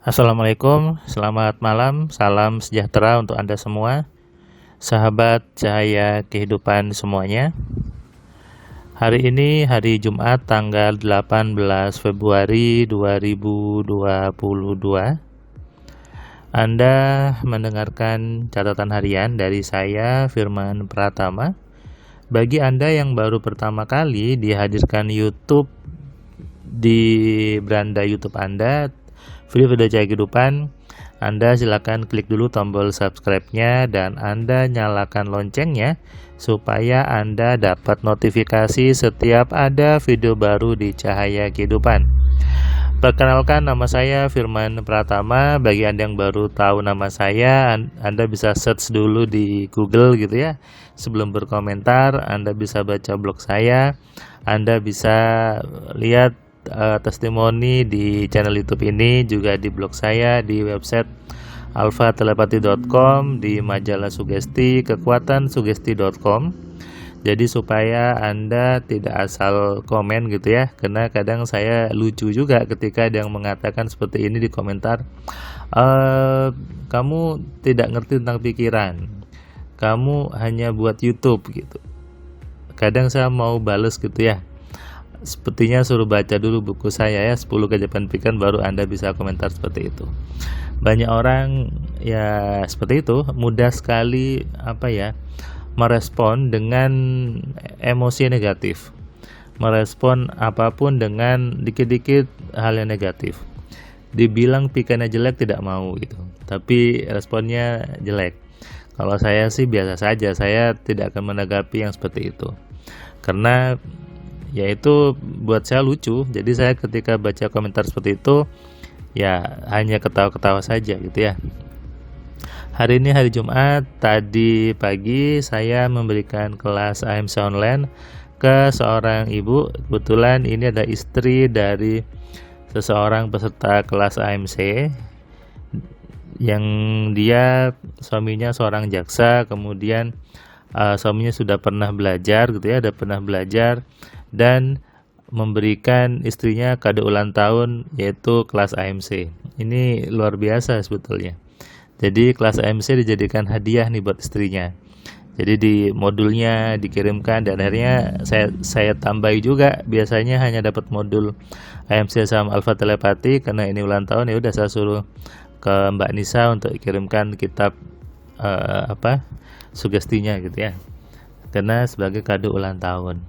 Assalamualaikum, selamat malam, salam sejahtera untuk Anda semua, sahabat cahaya kehidupan semuanya. Hari ini hari Jumat tanggal 18 Februari 2022. Anda mendengarkan catatan harian dari saya, Firman Pratama. Bagi Anda yang baru pertama kali dihadirkan YouTube di beranda YouTube Anda, video-video cahaya kehidupan, Anda silakan klik dulu tombol subscribe-nya dan Anda nyalakan loncengnya supaya Anda dapat notifikasi setiap ada video baru di Cahaya Kehidupan. Perkenalkan, nama saya Firman Pratama. Bagi Anda yang baru tahu nama saya, Anda bisa search dulu di Google gitu ya. Sebelum berkomentar, Anda bisa baca blog saya, Anda bisa lihat testimoni di channel YouTube ini, juga di blog saya, di website alpha-telepati.com, di majalah sugesti kekuatansugesti.com. Jadi supaya Anda tidak asal komen gitu ya, karena kadang saya lucu juga ketika ada yang mengatakan seperti ini di komentar, kamu tidak ngerti tentang pikiran, kamu hanya buat YouTube gitu. Kadang saya mau bales gitu ya, sepertinya suruh baca dulu buku saya ya, 10 keajaiban pikiran, baru Anda bisa komentar seperti itu. Banyak orang ya seperti itu, mudah sekali merespon dengan emosi negatif, merespon apapun dengan dikit-dikit hal yang negatif. Dibilang pikirannya jelek tidak mau gitu, tapi responnya jelek. Kalau saya sih biasa saja, saya tidak akan menanggapi yang seperti itu, karena ya itu buat saya lucu. Jadi saya ketika baca komentar seperti itu ya hanya ketawa-ketawa saja gitu ya. Hari ini hari Jumat, tadi pagi saya memberikan kelas AMC online ke seorang ibu. Kebetulan ini ada istri dari seseorang peserta kelas AMC yang dia suaminya seorang jaksa, kemudian suaminya sudah pernah belajar gitu ya, dan memberikan istrinya kado ulang tahun yaitu kelas AMC. Ini luar biasa sebetulnya. Jadi kelas AMC dijadikan hadiah nih buat istrinya. Jadi di modulnya dikirimkan, dan akhirnya saya tambahi juga. Biasanya hanya dapat modul AMC sama Alpha Telepati, karena ini ulang tahun ya udah saya suruh ke Mbak Nisa untuk kirimkan kitab sugestinya gitu ya, karena sebagai kado ulang tahun.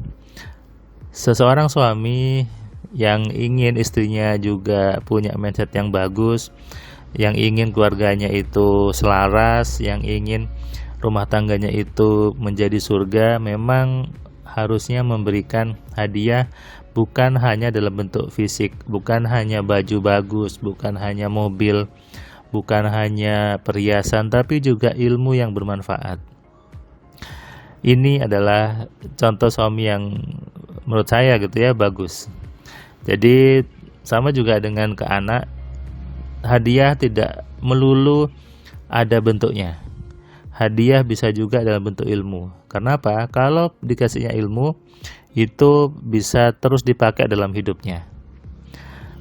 Seseorang suami yang ingin istrinya juga punya mindset yang bagus, yang ingin keluarganya itu selaras, yang ingin rumah tangganya itu menjadi surga, memang harusnya memberikan hadiah bukan hanya dalam bentuk fisik, bukan hanya baju bagus, bukan hanya mobil, bukan hanya perhiasan, tapi juga ilmu yang bermanfaat. Ini adalah contoh suami yang menurut saya gitu ya bagus. Jadi sama juga dengan ke anak, hadiah tidak melulu ada bentuknya. Hadiah bisa juga dalam bentuk ilmu. Karena apa? Kalau dikasihnya ilmu, itu bisa terus dipakai dalam hidupnya.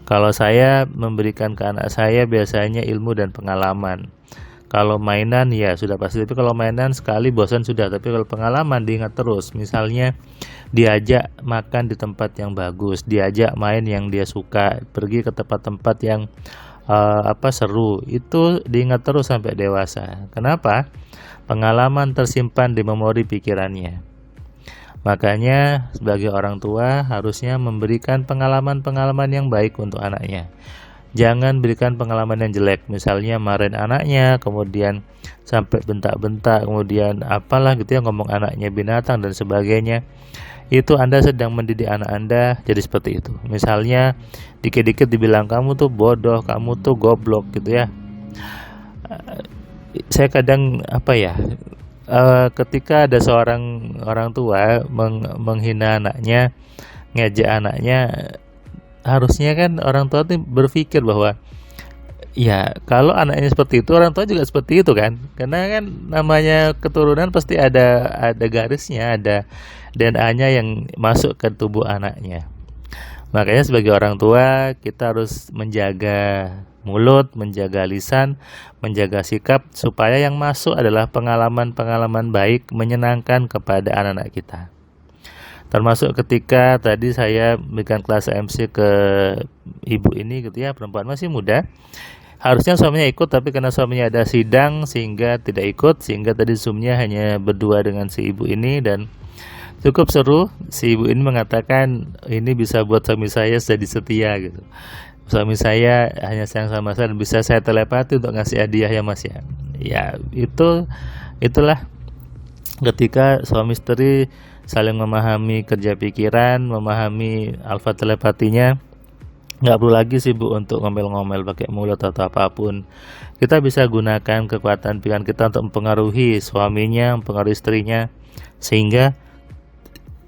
Kalau saya memberikan ke anak saya biasanya ilmu dan pengalaman. Kalau mainan ya sudah pasti, tapi kalau mainan sekali bosan sudah, tapi kalau pengalaman diingat terus. Misalnya diajak makan di tempat yang bagus, diajak main yang dia suka, pergi ke tempat-tempat yang seru, itu diingat terus sampai dewasa. Kenapa? Pengalaman tersimpan di memori pikirannya. Makanya sebagai orang tua harusnya memberikan pengalaman-pengalaman yang baik untuk anaknya. Jangan berikan pengalaman yang jelek, misalnya marahin anaknya, kemudian sampai bentak-bentak, kemudian apalah gitu ya, ngomong anaknya binatang dan sebagainya. Itu Anda sedang mendidik anak Anda jadi seperti itu. Misalnya dikit-dikit dibilang kamu tuh bodoh, kamu tuh goblok gitu ya. Saya kadang ketika ada seorang orang tua menghina anaknya, ngejek anaknya, harusnya kan orang tua tuh berpikir bahwa ya kalau anaknya seperti itu, orang tua juga seperti itu kan, karena kan namanya keturunan pasti ada garisnya, ada DNA-nya yang masuk ke tubuh anaknya. Makanya sebagai orang tua kita harus menjaga mulut, menjaga lisan, menjaga sikap, supaya yang masuk adalah pengalaman-pengalaman baik menyenangkan kepada anak-anak kita. Termasuk ketika tadi saya berikan kelas MC ke ibu ini gitu ya, perempuan masih muda. Harusnya suaminya ikut, tapi karena suaminya ada sidang sehingga tidak ikut, sehingga tadi Zoom-nya hanya berdua dengan si ibu ini, dan cukup seru. Si ibu ini mengatakan ini bisa buat suami saya jadi setia gitu. Suami saya hanya sayang sama saya dan bisa saya telepati untuk ngasih hadiah ya Mas ya. Ya itulah ketika suami istri saling memahami kerja pikiran, memahami alfa telepatinya. Nggak perlu lagi sibuk untuk ngomel-ngomel pakai mulut atau apapun. Kita bisa gunakan kekuatan pikiran kita untuk mempengaruhi suaminya, mempengaruhi istrinya, sehingga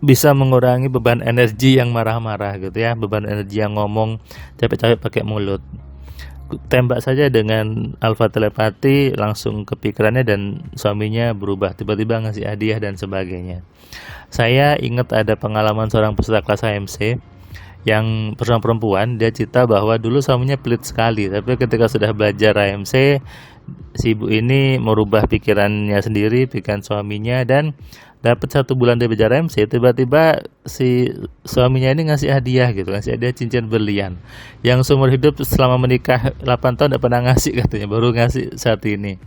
bisa mengurangi beban energi yang marah-marah gitu ya, beban energi yang ngomong capek-capek pakai mulut. Tembak saja dengan alfa telepati langsung ke pikirannya dan suaminya berubah, tiba-tiba ngasih hadiah dan sebagainya. Saya ingat ada pengalaman seorang peserta kelas AMC yang perempuan, dia cerita bahwa dulu suaminya pelit sekali, tapi ketika sudah belajar AMC, si ibu ini merubah pikirannya sendiri, pikiran suaminya, dan dapat 1 bulan dia belajar AMC, tiba-tiba si suaminya ini ngasih hadiah gitu, ngasih hadiah cincin berlian yang seumur hidup selama menikah 8 tahun tidak pernah ngasih katanya, baru ngasih saat ini.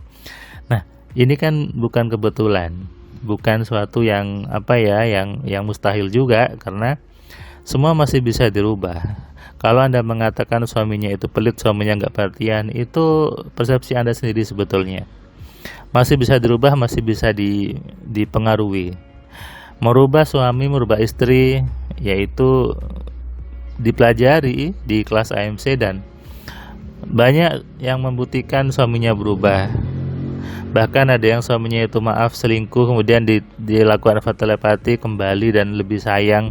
Nah, ini kan bukan kebetulan, bukan suatu yang yang mustahil juga, karena semua masih bisa dirubah. Kalau Anda mengatakan suaminya itu pelit, suaminya nggak perhatian, itu persepsi Anda sendiri sebetulnya. Masih bisa dirubah, masih bisa dipengaruhi. Merubah suami, merubah istri, yaitu dipelajari di kelas AMC, dan banyak yang membuktikan suaminya berubah. Bahkan ada yang suaminya itu selingkuh, kemudian dilakukan telepati kembali dan lebih sayang,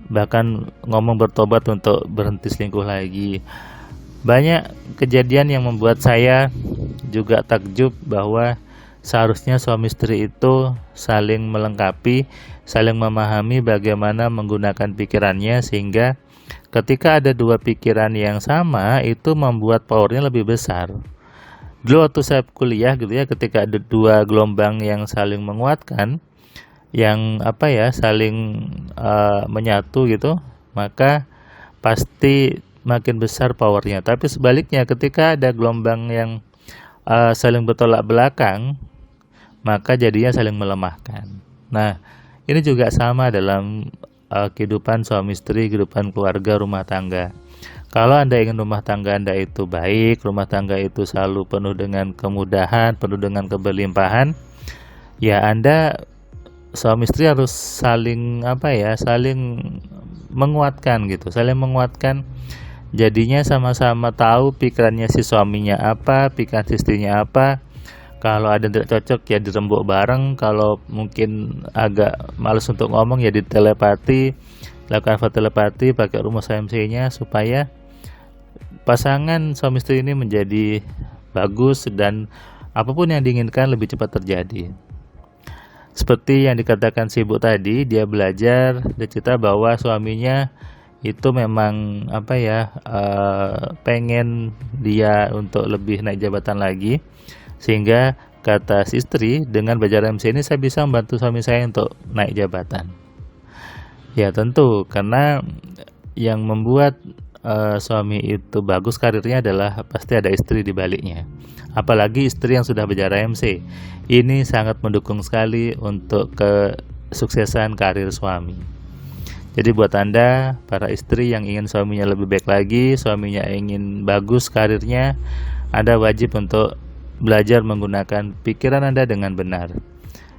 bahkan ngomong bertobat untuk berhenti selingkuh lagi. Banyak kejadian yang membuat saya juga takjub bahwa seharusnya suami istri itu saling melengkapi, saling memahami bagaimana menggunakan pikirannya, sehingga ketika ada 2 pikiran yang sama itu membuat powernya lebih besar. Dulu waktu saya kuliah gitu ya, ketika ada 2 gelombang yang saling menguatkan, yang saling menyatu gitu, maka pasti makin besar powernya. Tapi sebaliknya, ketika ada gelombang yang saling bertolak belakang, maka jadinya saling melemahkan. Nah, ini juga sama dalam kehidupan suami istri, kehidupan keluarga, rumah tangga. Kalau Anda ingin rumah tangga Anda itu baik, rumah tangga itu selalu penuh dengan kemudahan, penuh dengan keberlimpahan, ya Anda suami istri harus saling saling menguatkan gitu, saling menguatkan. Jadinya sama-sama tahu pikirannya si suaminya apa, pikiran si istrinya apa. Kalau ada yang tidak cocok ya dirembuk bareng, kalau mungkin agak males untuk ngomong ya ditelepati, lakukan telepati pakai rumus AMC-nya, supaya pasangan suami istri ini menjadi bagus dan apapun yang diinginkan lebih cepat terjadi. Seperti yang dikatakan si ibu tadi, dia belajar, dia cerita bahwa suaminya itu memang pengen dia untuk lebih naik jabatan lagi, sehingga kata si istri, dengan belajar MC ini saya bisa membantu suami saya untuk naik jabatan. Ya tentu, karena yang membuat suami itu bagus karirnya adalah pasti ada istri di baliknya. Apalagi istri yang sudah belajar MC, ini sangat mendukung sekali untuk kesuksesan karir suami. Jadi buat Anda, para istri yang ingin suaminya lebih baik lagi, suaminya ingin bagus karirnya, Anda wajib untuk belajar menggunakan pikiran Anda dengan benar.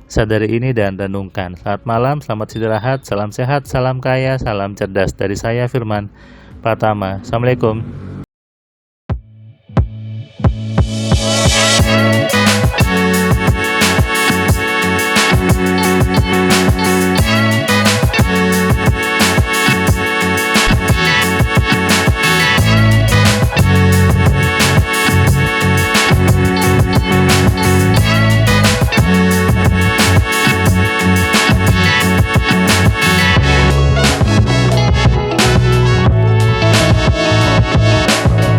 Sadari ini dan renungkan. Selamat malam, selamat istirahat, salam sehat, salam kaya, salam cerdas. Dari saya Firman Pratama. Assalamualaikum.